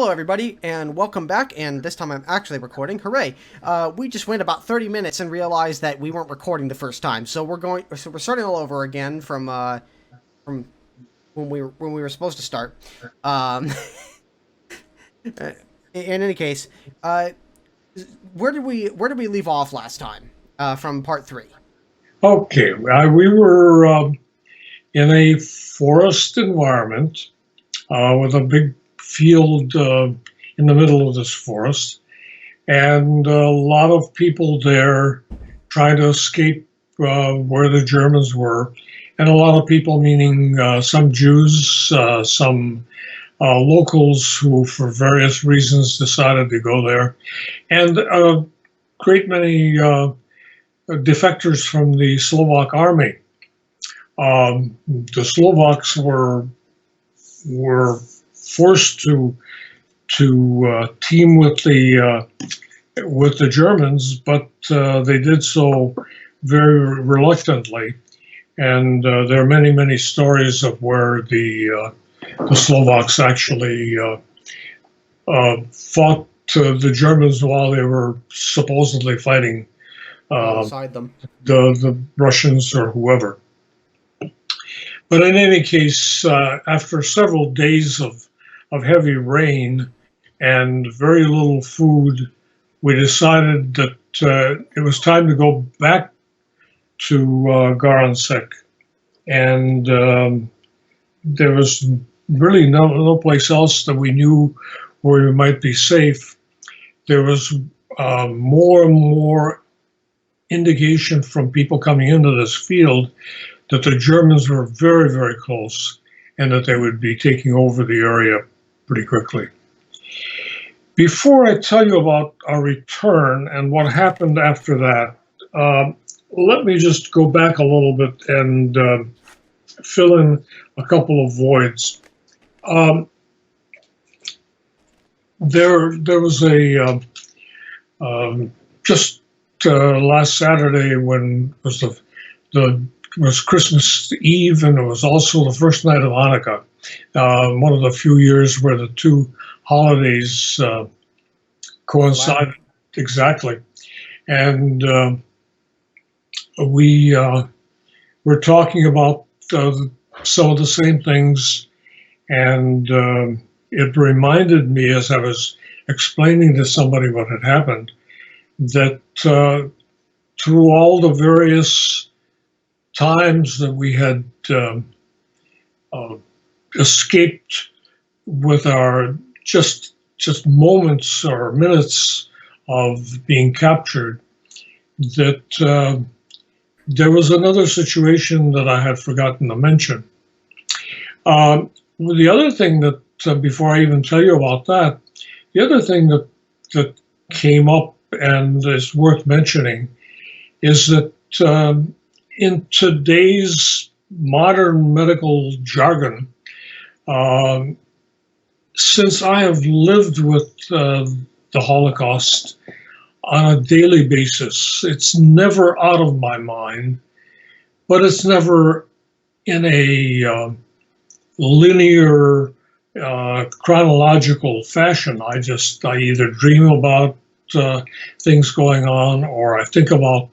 Hello, everybody, and welcome back. And this time I'm actually recording. Hooray! We just went about 30 minutes and realized that we weren't recording the first time, so we're starting all over again from when we were supposed to start. Um, in any case, where did we leave off last time? From part three. Okay, we were in a forest environment with a big field in the middle of this forest, and a lot of people there trying to escape where the Germans were, and a lot of people, meaning some Jews, some locals who, for various reasons, decided to go there, and a great many defectors from the Slovak army. The Slovaks were forced to team with the Germans, but they did so very reluctantly. And there are many stories of where the Slovaks actually fought the Germans while they were supposedly fighting Alongside them. the Russians or whoever. But in any case, after several days of heavy rain and very little food, we decided that it was time to go back to Garansek. And there was really no place else that we knew where we might be safe. There was more and more indication from people coming into this field that the Germans were very close and that they would be taking over the area pretty quickly. Before I tell you about our return and what happened after that, let me just go back a little bit and fill in a couple of voids. There was a just last Saturday when it was Christmas Eve, and it was also the first night of Hanukkah. One of the few years where the two holidays coincided exactly, and we were talking about some of the same things, and it reminded me as I was explaining to somebody what had happened, that through all the various times that we had escaped with our just moments or minutes of being captured, that there was another situation that I had forgotten to mention. The other thing that, before I even tell you about that, the other thing that came up and is worth mentioning is that in today's modern medical jargon, since I have lived with the Holocaust on a daily basis, it's never out of my mind, but it's never in a linear, chronological fashion. I either dream about things going on, or I think about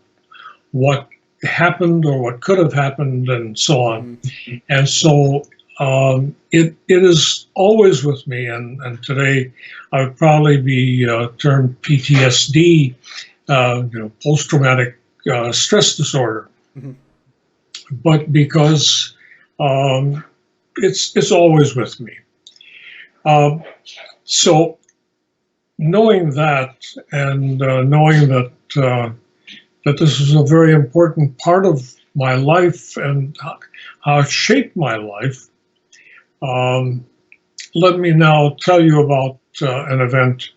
what happened or what could have happened, and so on. Mm-hmm. And so it is always with me, and today I would probably be termed PTSD, post-traumatic stress disorder. Mm-hmm. But because it's always with me. So knowing that, and knowing that this is a very important part of my life and how it shaped my life, let me now tell you about an event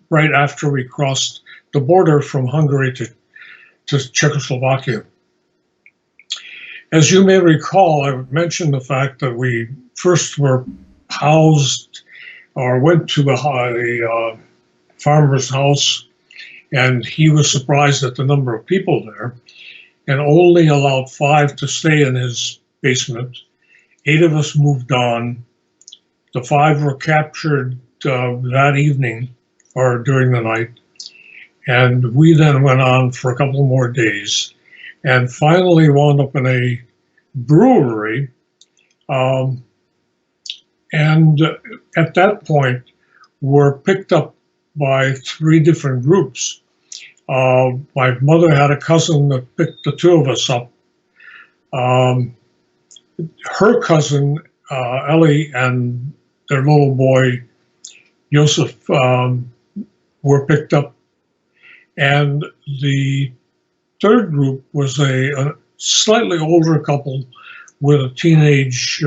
right after we crossed the border from Hungary to Czechoslovakia. As you may recall, I mentioned the fact that we first were housed or went to a farmer's house, and he was surprised at the number of people there and only allowed 5 to stay in his basement. 8 of us moved on. The 5 were captured that evening or during the night. And we then went on for a couple more days and finally wound up in a brewery. And at that point, were picked up by 3 different groups. My mother had a cousin that picked the 2 of us up. Her cousin, Ellie, and their little boy, Joseph, were picked up. And the 3rd group was a slightly older couple with a teenage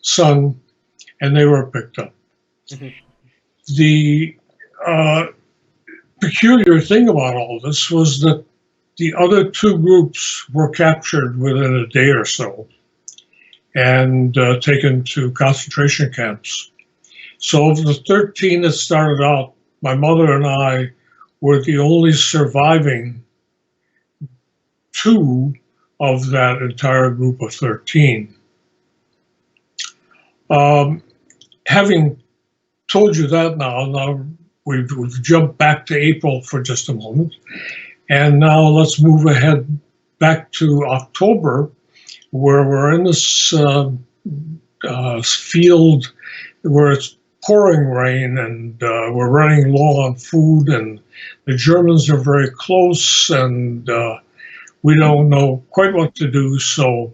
son, and they were picked up. Mm-hmm. The peculiar thing about all this was that the other 2 groups were captured within a day or so and taken to concentration camps. So of the 13 that started out, my mother and I were the only surviving 2 of that entire group of 13. Having told you that now we've jumped back to April for just a moment. And now let's move ahead back to October, where we're in this field where it's pouring rain and we're running low on food, and the Germans are very close, and we don't know quite what to do. So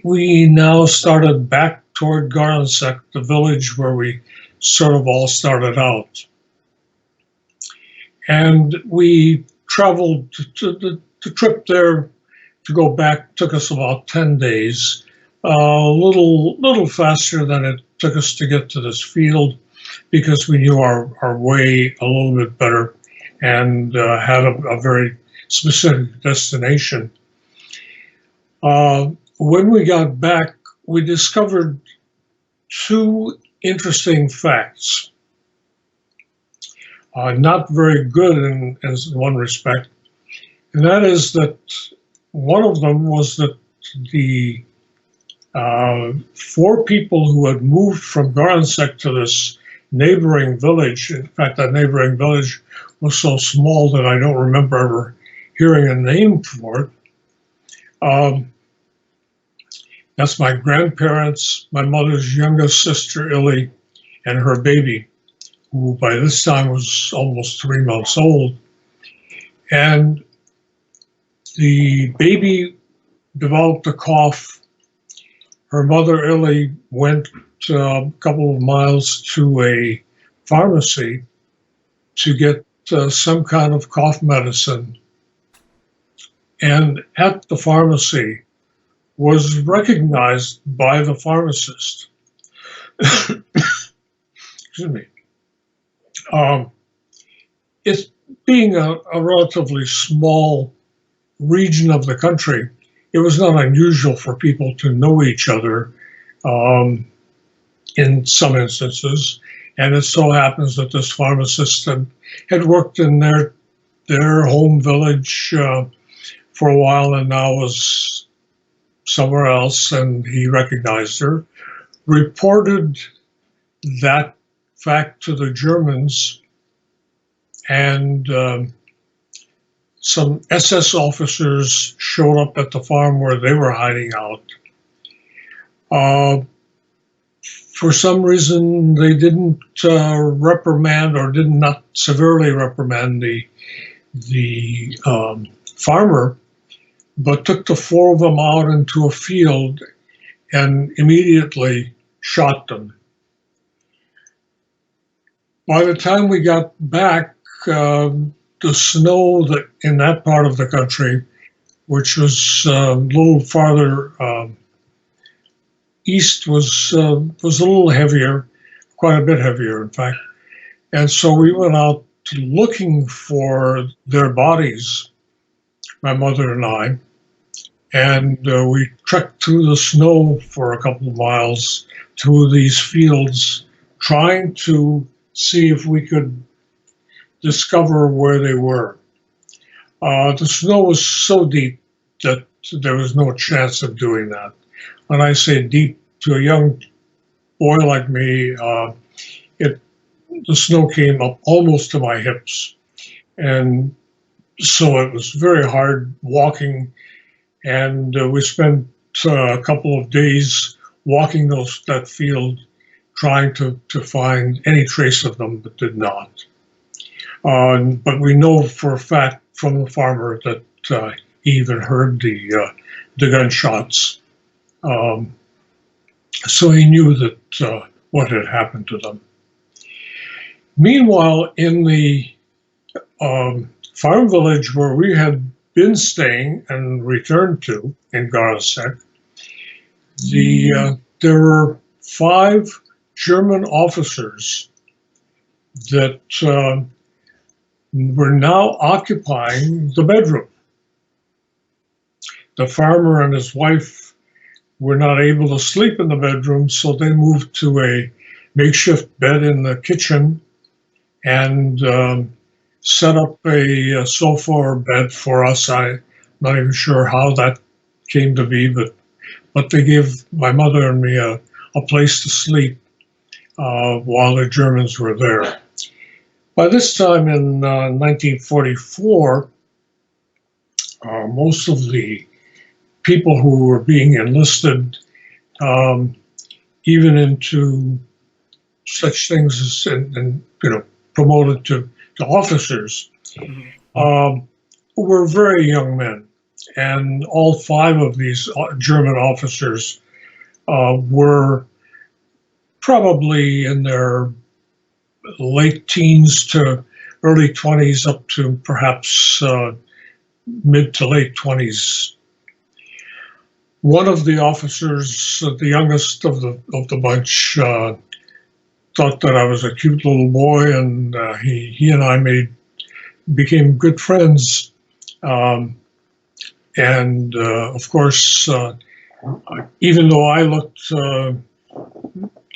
we now started back toward Garnsek, the village where we sort of all started out. And we traveled the trip there to go back took us about 10 days, a little faster than it took us to get to this field, because we knew our way a little bit better and had a very specific destination. When we got back, we discovered 2 interesting facts. Not very good in one respect, and that is that one of them was that the 4 people who had moved from Garnsek to this neighboring village, in fact, that neighboring village was so small that I don't remember ever hearing a name for it. That's my grandparents, my mother's youngest sister, Illy, and her baby, who by this time was almost 3 months old. And the baby developed a cough. Her mother, Illy, went a couple of miles to a pharmacy to get some kind of cough medicine. And at the pharmacy was recognized by the pharmacist. Excuse me. It's being a relatively small region of the country, it was not unusual for people to know each other in some instances. And it so happens that this pharmacist had worked in their home village for a while and now was somewhere else, and he recognized her, reported that fact to the Germans, and some SS officers showed up at the farm where they were hiding out. For some reason, they didn't reprimand, or did not severely reprimand the farmer, but took the 4 of them out into a field and immediately shot them. By the time we got back, the snow that in that part of the country, which was a little farther east, was a little heavier, quite a bit heavier, in fact. And so we went out looking for their bodies, my mother and I, and we trekked through the snow for a couple of miles through these fields, trying to see if we could discover where they were. The snow was so deep that there was no chance of doing that. When I say deep, to a young boy like me, the snow came up almost to my hips, and so it was very hard walking. And we spent a couple of days walking that field, trying to find any trace of them, but did not. But we know for a fact from the farmer that he even heard the gunshots. So he knew that what had happened to them. Meanwhile, in the farm village where we had been staying and returned to in Garasek, there were 5 German officers that were now occupying the bedroom. The farmer and his wife were not able to sleep in the bedroom, so they moved to a makeshift bed in the kitchen and set up a sofa or bed for us. I'm not even sure how that came to be, but they gave my mother and me a place to sleep while the Germans were there. By this time in 1944, most of the people who were being enlisted, even into such things as and promoted to officers, were very young men, and all 5 of these German officers were probably in their late teens to early 20s, up to perhaps mid to late 20s. One of the officers, the youngest of the bunch, thought that I was a cute little boy, and he and I became good friends. And of course, even though I looked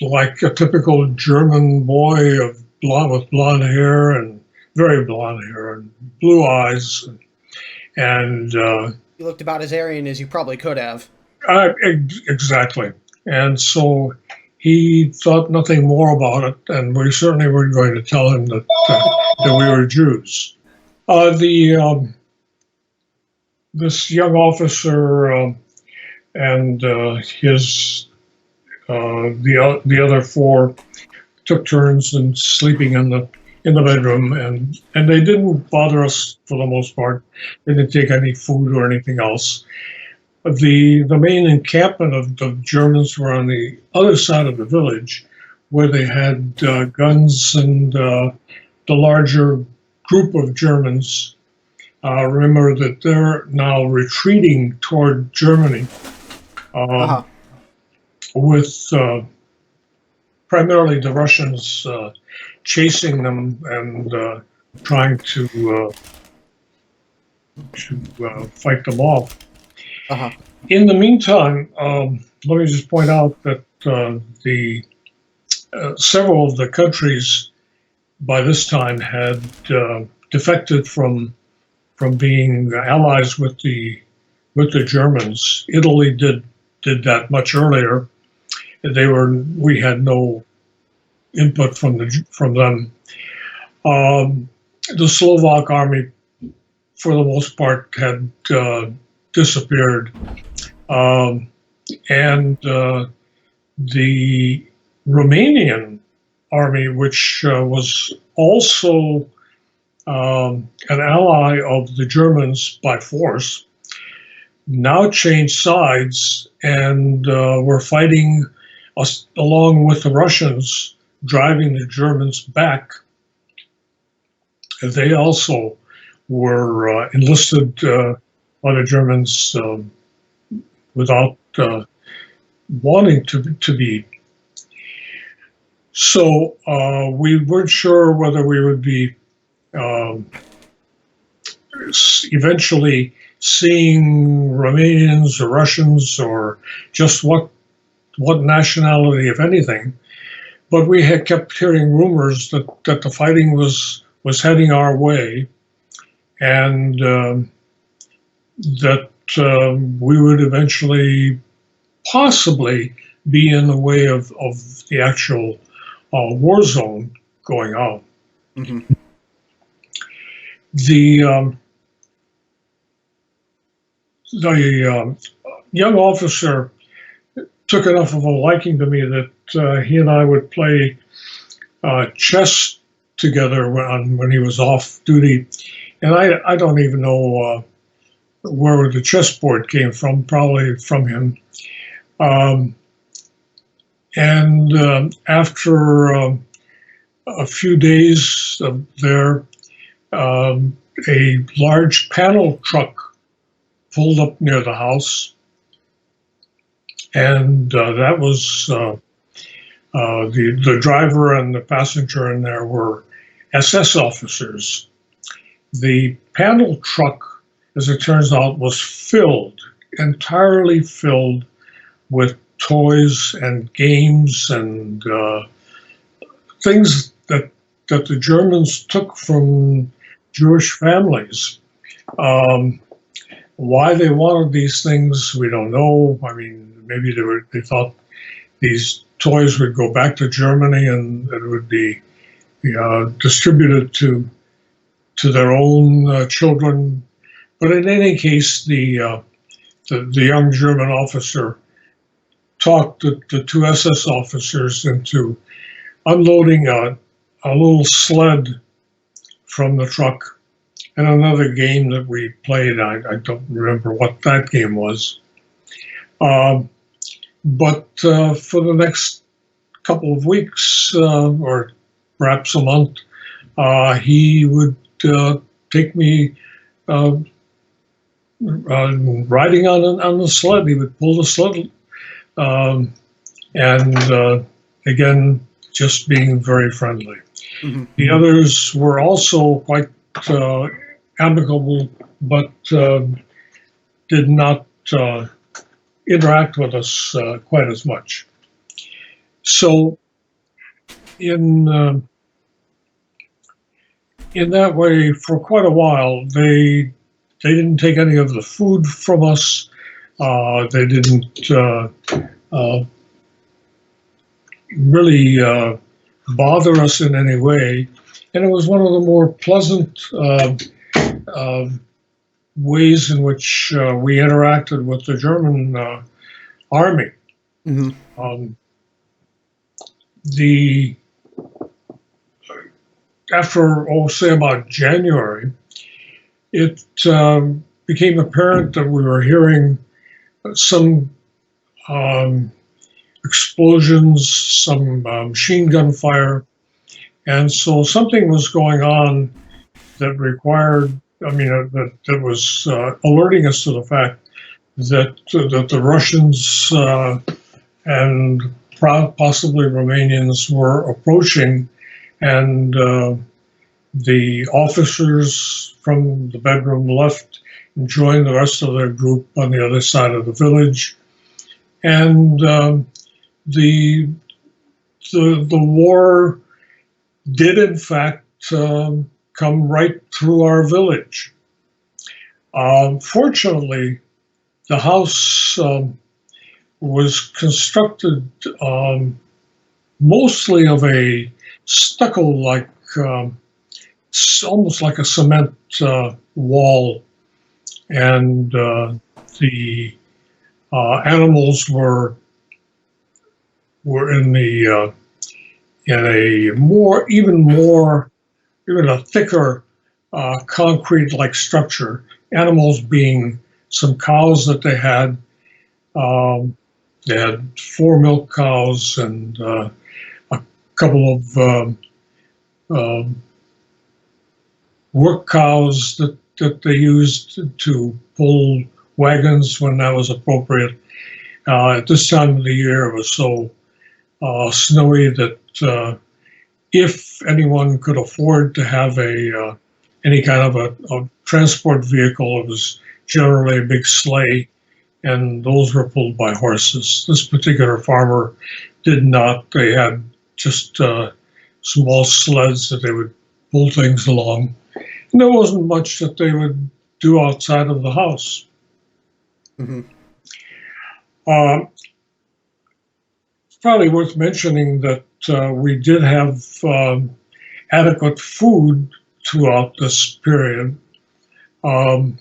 like a typical German boy with blonde hair and very blonde hair and blue eyes, and you looked about as Aryan as you probably could have. Exactly. And so he thought nothing more about it, and we certainly weren't going to tell him that we were Jews. This young officer and the other 4 took turns in sleeping in the bedroom, and they didn't bother us for the most part. They didn't take any food or anything else. The main encampment of the Germans were on the other side of the village, where they had guns, and the larger group of Germans, remember that they're now retreating toward Germany, with primarily the Russians chasing them and trying to fight them off. In the meantime, let me just point out that several of the countries by this time had defected from being allies with the Germans. Italy did that much earlier. We had no input from them. The Slovak army, for the most part, had disappeared, and the Romanian army, which was also an ally of the Germans by force, now changed sides and were fighting us along with the Russians, driving the Germans back. They also were enlisted by the Germans without wanting to be. So we weren't sure whether we would be eventually seeing Romanians or Russians, or just what nationality, if anything. But we had kept hearing rumors that the fighting was heading our way, and that we would eventually possibly be in the way of the actual war zone going on. Mm-hmm. The young officer took enough of a liking to me that he and I would play chess together when he was off duty. And I don't even know where the chessboard came from, probably from him. After a few days there, a large panel truck pulled up near the house, and that was the driver and the passenger in there were SS officers. The panel truck, as it turns out, was entirely filled with toys and games and things that the Germans took from Jewish families. Why they wanted these things, we don't know. I mean, maybe they thought these toys would go back to Germany and it would be distributed to their own children. But in any case, the young German officer talked the two SS officers into unloading a little sled from the truck and another game that we played. I don't remember what that game was. But for the next couple of weeks, or perhaps a month, he would take me riding on the sled. He would pull the sled, and again, just being very friendly. Mm-hmm. The others were also quite amicable, but did not interact with us quite as much. So, in that way, for quite a while, they didn't take any of the food from us. They didn't really bother us in any way, and it was one of the more pleasant ways in which we interacted with the German army. Mm-hmm. After, say about January, it became apparent that we were hearing some explosions, some machine gun fire, and so something was going on that required, that was alerting us to the fact that the Russians and possibly Romanians were approaching, and the officers from the bedroom left and joined the rest of their group on the other side of the village, and the war did in fact come right through our village. Fortunately, the house was constructed mostly of a stucco-like, almost like a cement wall, and the animals were in even a thicker concrete-like structure. Animals being some cows that they had. They had 4 milk cows and a couple of work cows that they used to pull wagons when that was appropriate. At this time of the year, it was so snowy that if anyone could afford to have any kind of a transport vehicle, it was generally a big sleigh, and those were pulled by horses. This particular farmer did not. They had just small sleds that they would pull things along. And there wasn't much that they would do outside of the house. Mm-hmm. probably worth mentioning that we did have adequate food throughout this period, um,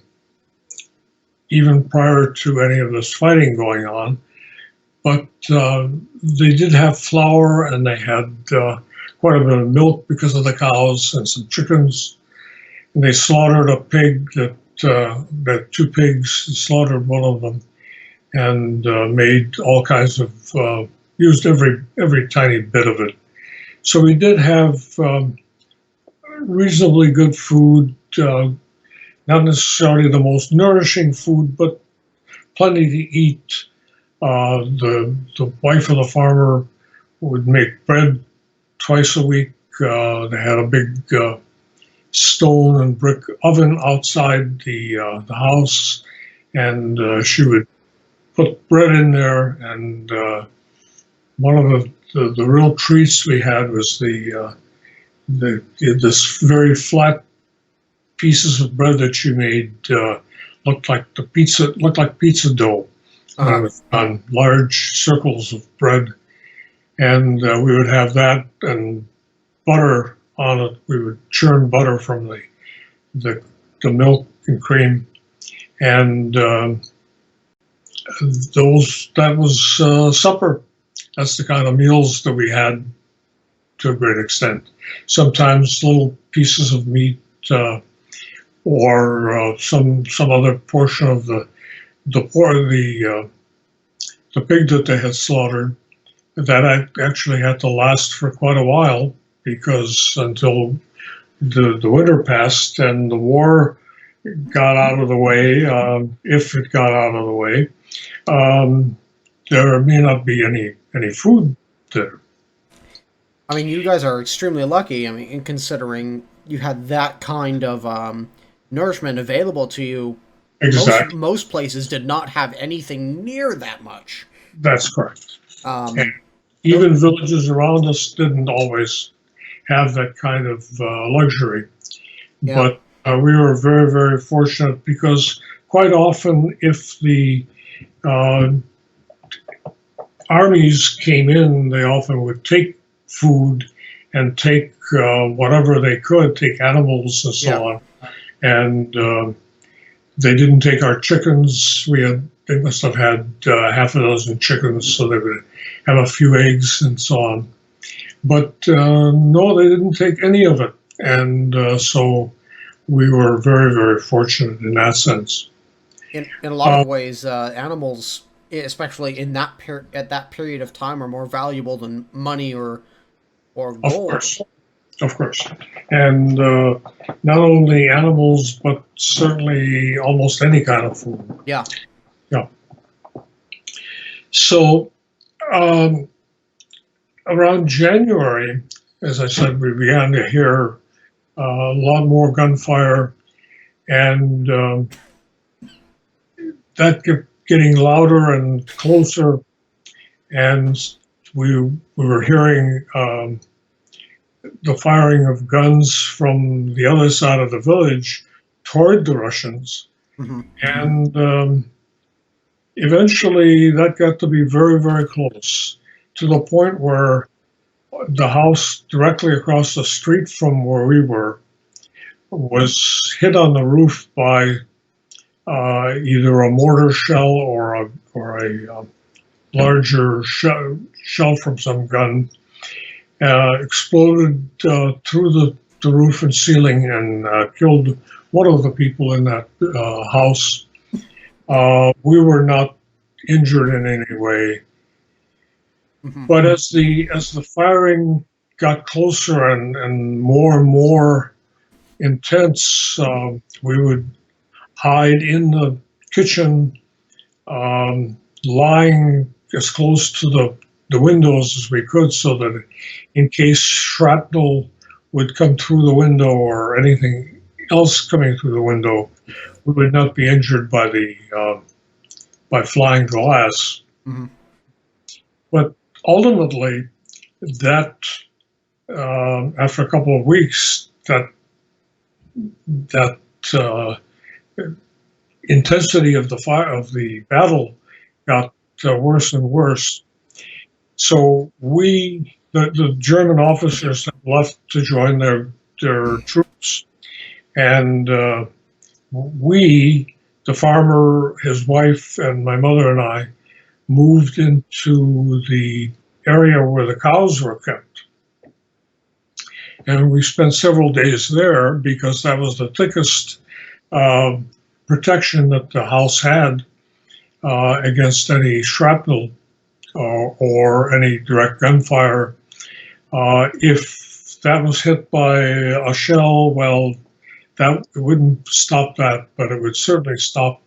even prior to any of this fighting going on. But they did have flour, and they had quite a bit of milk because of the cows and some chickens. And they slaughtered a pig that two pigs, slaughtered one of them, and made all kinds of used every tiny bit of it. So we did have reasonably good food, not necessarily the most nourishing food, but plenty to eat. The wife of the farmer would make bread twice a week. They had a big stone and brick oven outside the house, and she would put bread in there. And one of the real treats we had was this very flat pieces of bread that she made looked like pizza dough. On large circles of bread, and we would have that and butter on it. We would churn butter from the milk and cream, and that was supper. That's the kind of meals that we had to a great extent. Sometimes little pieces of meat or some other portion of the pig that they had slaughtered, that actually had to last for quite a while, because until the winter passed and the war got out of the way, if it got out of the way, there may not be any food there. I mean, you guys are extremely lucky. I mean, in considering you had that kind of nourishment available to you. Exactly. Most places did not have anything near that much. That's correct. And even villages around us didn't always have that kind of luxury. Yeah. But we were very, very fortunate, because quite often if the armies came in, they often would take food and take whatever they could, take animals and so on. And they didn't take our chickens. They must have had half a dozen chickens, so they would have a few eggs and so on. But no, they didn't take any of it, and so we were very, very fortunate in that sense. In a lot of ways, animals, especially in at that period of time, are more valuable than money or gold. Of course. And not only animals, but certainly almost any kind of food. Yeah. Yeah. So around January, as I said, we began to hear a lot more gunfire, and that kept getting louder and closer, and we were hearing the firing of guns from the other side of the village toward the Russians. Mm-hmm. And eventually that got to be very, very close, to the point where the house directly across the street from where we were was hit on the roof by either a mortar shell or a larger shell from some gun. Exploded through the roof and ceiling, and killed one of the people in that house. We were not injured in any way. Mm-hmm. But as the firing got closer and more intense, we would hide in the kitchen, lying as close to the windows as we could, so that in case shrapnel would come through the window or anything else coming through the window, we would not be injured by flying glass. Mm-hmm. But ultimately, that after a couple of weeks, that intensity of the battle got worse and worse. So the German officers had left to join their troops, and the farmer, his wife, and my mother and I, moved into the area where the cows were kept. And we spent several days there because that was the thickest protection that the house had against any shrapnel or any direct gunfire. If that was hit by a shell, well, that wouldn't stop that, but it would certainly stop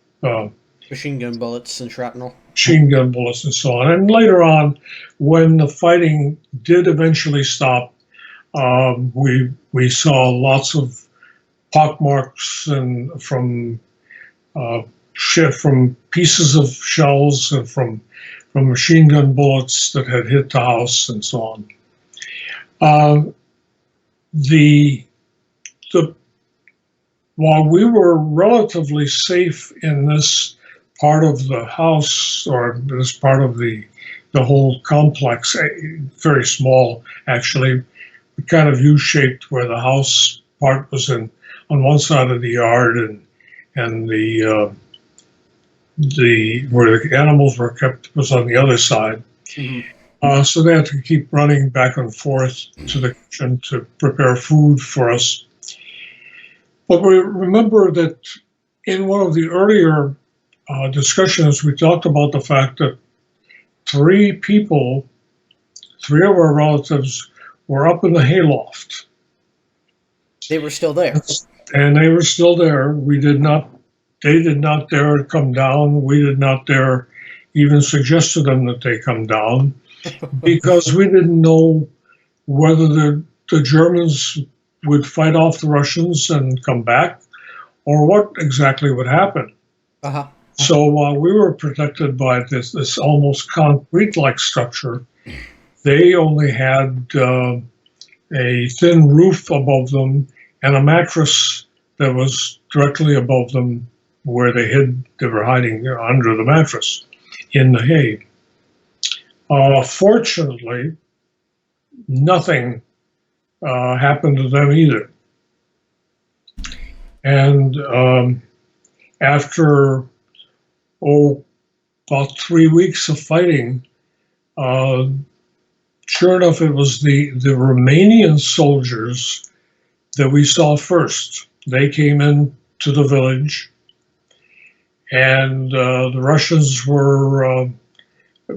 machine gun bullets and shrapnel. Machine gun bullets and so on. And later on, when the fighting did eventually stop, we saw lots of pockmarks and from pieces of shells and from machine gun bullets that had hit the house and so on. The while we were relatively safe in this part of the house, or this part of the whole complex, very small actually, kind of U-shaped, where the house part was on one side of the yard, and the where the animals were kept was on the other side. Mm-hmm. So they had to keep running back and forth to the kitchen to prepare food for us. But we remember that in one of the earlier discussions, we talked about the fact that three of our relatives were up in the hayloft. They were still there. And they were still there. They did not dare to come down. We did not dare even suggest to them that they come down because we didn't know whether the Germans would fight off the Russians and come back, or what exactly would happen. Uh-huh. So while we were protected by this almost concrete-like structure, they only had a thin roof above them and a mattress that was directly above them where they were hiding under the mattress in the hay. Fortunately, nothing happened to them either. And after about 3 weeks of fighting, sure enough, it was the Romanian soldiers that we saw first. They came in to the village, and the Russians were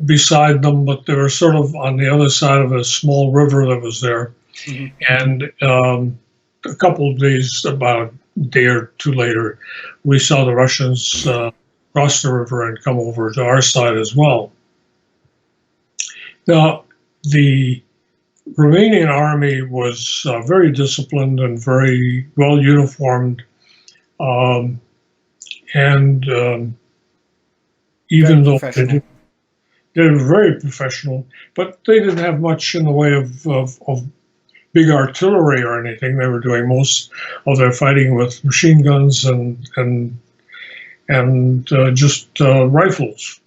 beside them, but they were sort of on the other side of a small river that was there. Mm-hmm. And a couple of days, about a day or two later, we saw the Russians cross the river and come over to our side as well. Now, the Romanian army was very disciplined and very well uniformed, and even though they were very professional, but they didn't have much in the way of big artillery or anything. They were doing most of their fighting with machine guns and just rifles.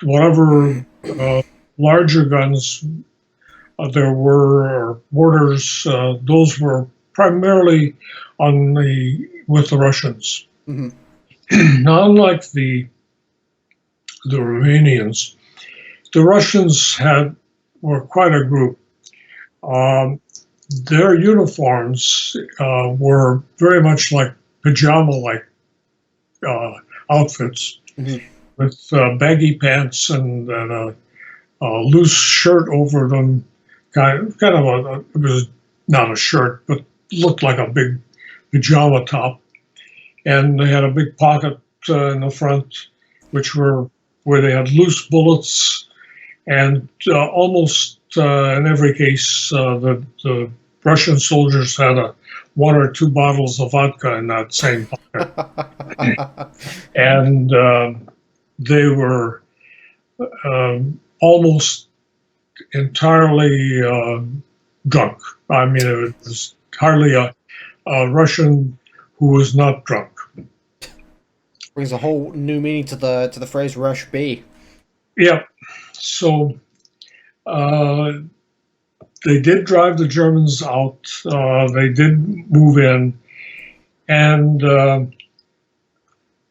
Whatever larger guns there were, or mortars, those were primarily with the Russians. Mm-hmm. Now, unlike the Romanians, the Russians were quite a group. Their uniforms were very much like pajama-like outfits, mm-hmm. with baggy pants and a loose shirt over them. It was not a shirt, but looked like a big pajama top. And they had a big pocket in the front, where they had loose bullets, and almost in every case, the Russian soldiers had one or two bottles of vodka in that same pocket. And they were almost entirely drunk. I mean, it was hardly a Russian who was not drunk. Brings a whole new meaning to the phrase "rush B." Yeah. So they did drive the Germans out. They did move in, and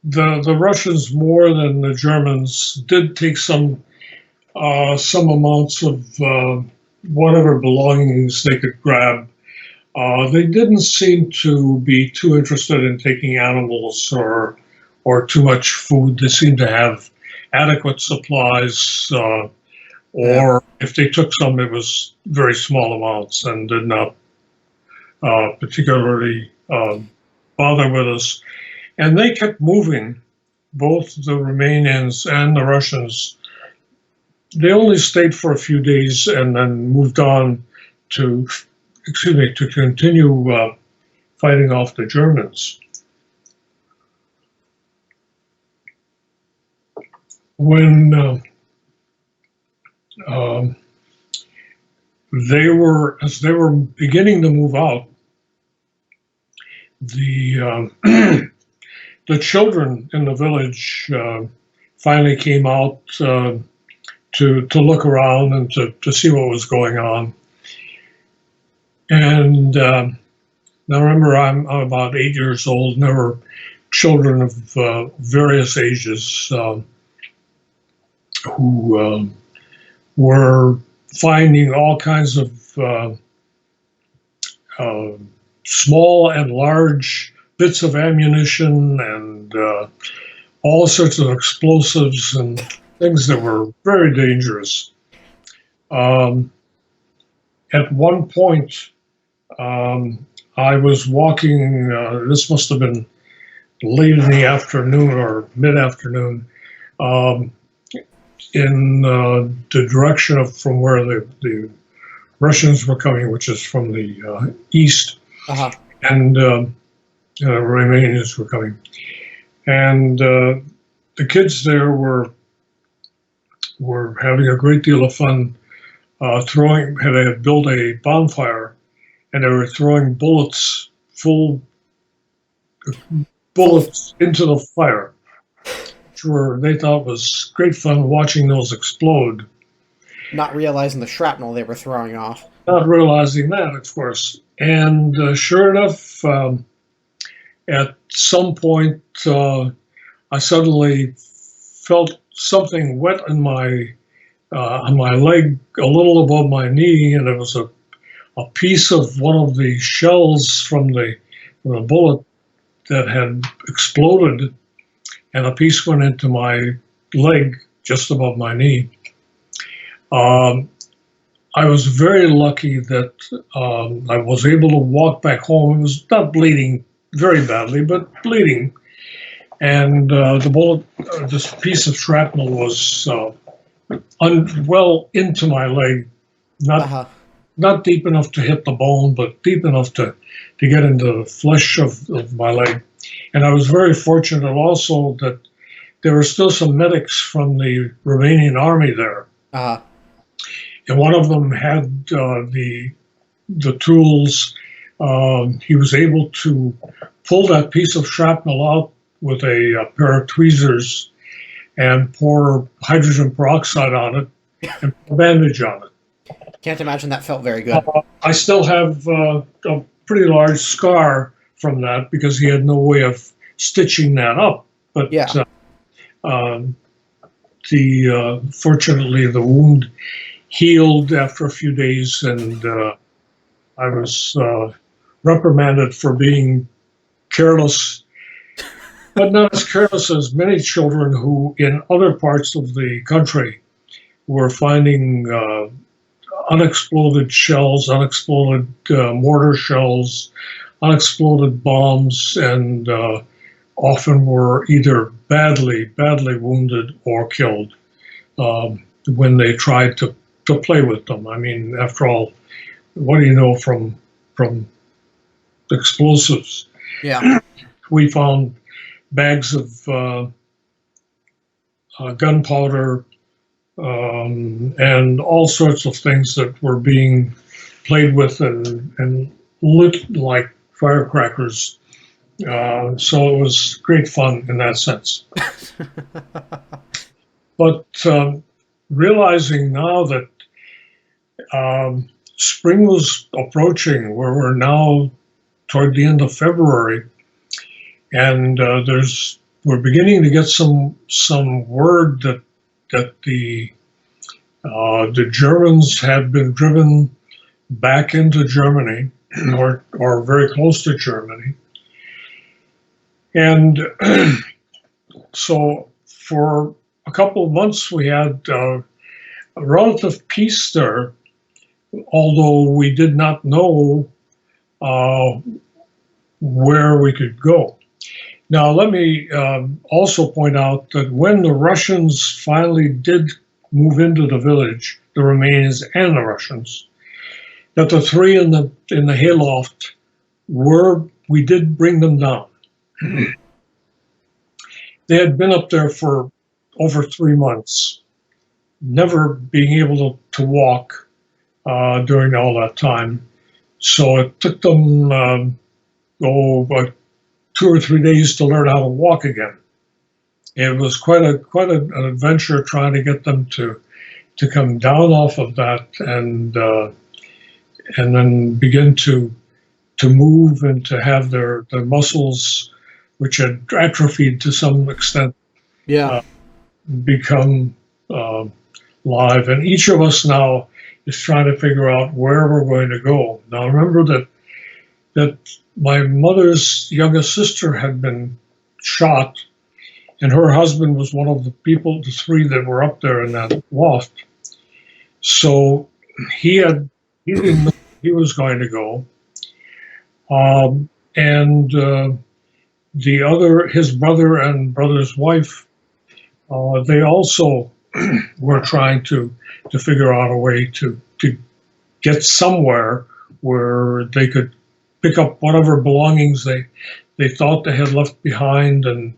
the Russians, more than the Germans, did take some amounts of whatever belongings they could grab. They didn't seem to be too interested in taking animals or too much food. They seemed to have adequate supplies, or if they took some, it was very small amounts and did not particularly bother with us. And they kept moving, both the Romanians and the Russians. They only stayed for a few days and then moved on to continue fighting off the Germans. When as they were beginning to move out, the the children in the village finally came out to look around and to see what was going on. And now remember, I'm about 8 years old, and there were children of various ages who were finding all kinds of small and large bits of ammunition and all sorts of explosives and things that were very dangerous. At one point, I was walking, this must have been late in the afternoon or mid-afternoon, in the direction of from where the Russians were coming, which is from the east, and the Romanians were coming. And the kids there were having a great deal of fun they had built a bonfire, and they were throwing full bullets into the fire, which they thought was great fun watching those explode. Not realizing the shrapnel they were throwing off. Not realizing that, of course. And sure enough, at some point, I suddenly felt something wet on my leg, a little above my knee, and it was a piece of one of the shells from the bullet that had exploded, and a piece went into my leg just above my knee. I was very lucky that I was able to walk back home. It was not bleeding very badly, but bleeding. And the bullet, this piece of shrapnel was well into my leg, not deep enough to hit the bone, but deep enough to get into the flesh of my leg. And I was very fortunate also that there were still some medics from the Romanian army there. And one of them had the tools. He was able to pull that piece of shrapnel out with a pair of tweezers and pour hydrogen peroxide on it and put a bandage on it. Can't imagine that felt very good. I still have a pretty large scar from that because he had no way of stitching that up. But yeah. Fortunately, the wound healed after a few days, and I was reprimanded for being careless, but not as careless as many children who in other parts of the country were finding unexploded shells, unexploded mortar shells, unexploded bombs, and often were either badly wounded or killed when they tried to play with them. I mean, after all, what do you know from explosives? Yeah. We found bags of gunpowder and all sorts of things that were being played with and lit like firecrackers. So it was great fun in that sense. But realizing now that spring was approaching, where we're now toward the end of February, and we're beginning to get some word that the Germans had been driven back into Germany, or very close to Germany, and so for a couple of months we had a relative peace there, although we did not know where we could go. Now, let me also point out that when the Russians finally did move into the village, the Romanians and the Russians, that the three in the hayloft we did bring them down. They had been up there for over 3 months, never being able to walk during all that time. So it took them about 2 or 3 days to learn how to walk again. It was quite an adventure trying to get them to come down off of that and then begin to move and to have their muscles, which had atrophied to some extent, become live. And each of us now is trying to figure out where we're going to go. Now, remember that my mother's youngest sister had been shot, and her husband was one of the three that were up there in that loft. So he didn't know he was going to go. And his brother and brother's wife, they also were trying to figure out a way to get somewhere where they could pick up whatever belongings they thought they had left behind and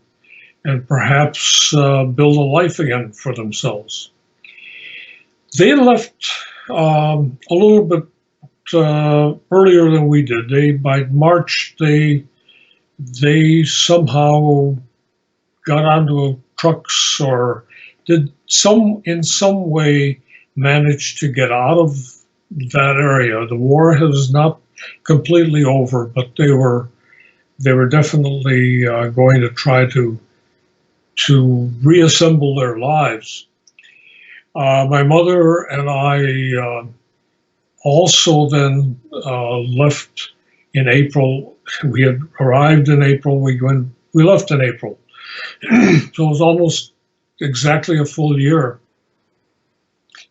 perhaps build a life again for themselves. They left a little bit earlier than we did. By March, they somehow got onto trucks or did in some way manage to get out of that area. The war is not completely over, but they were definitely going to try to reassemble their lives. My mother and I also then left in April. We had arrived in April. We left in April, so it was almost exactly a full year.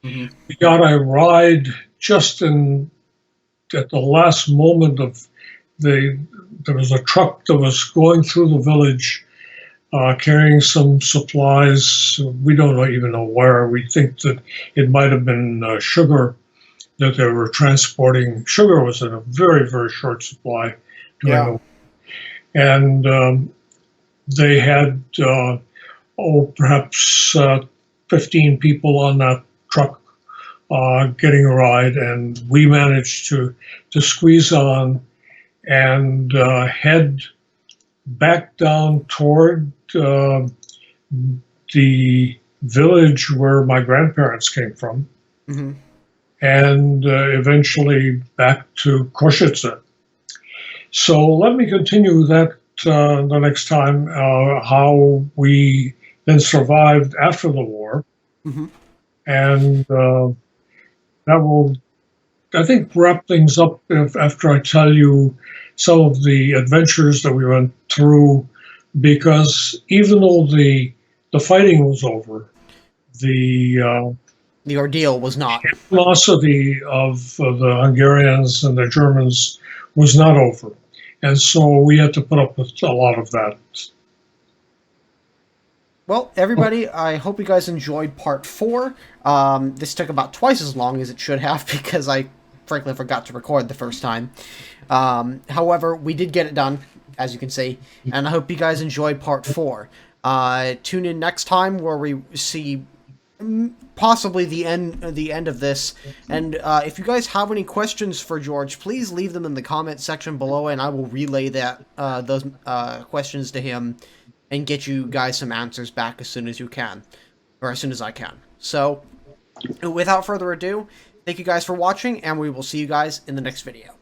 Mm-hmm. We got a ride just at the last moment of there was a truck that was going through the village carrying some supplies. We don't even know where. We think that it might have been during that they were transporting. Sugar was in a very, very short supply during and they had perhaps 15 people on that truck getting a ride, and we managed to squeeze on and head back down toward the village where my grandparents came from, mm-hmm. and eventually back to Košice. So let me continue that the next time, how we then survived after the war. Mm-hmm. And that will, I think, wrap things up after I tell you some of the adventures that we went through, because even though the fighting was over, the ordeal was not. animosity of the Hungarians and the Germans was not over. And so we had to put up with a lot of that. Well, everybody, I hope you guys enjoyed part 4. This took about twice as long as it should have because I frankly forgot to record the first time. However, we did get it done, as you can see, and I hope you guys enjoyed part 4. Tune in next time where we see possibly the end of this. And if you guys have any questions for George, please leave them in the comment section below, and I will relay those questions to him and get you guys some answers back as soon as you can, or as soon as I can. So, Without further ado, thank you guys for watching, and we will see you guys in the next video.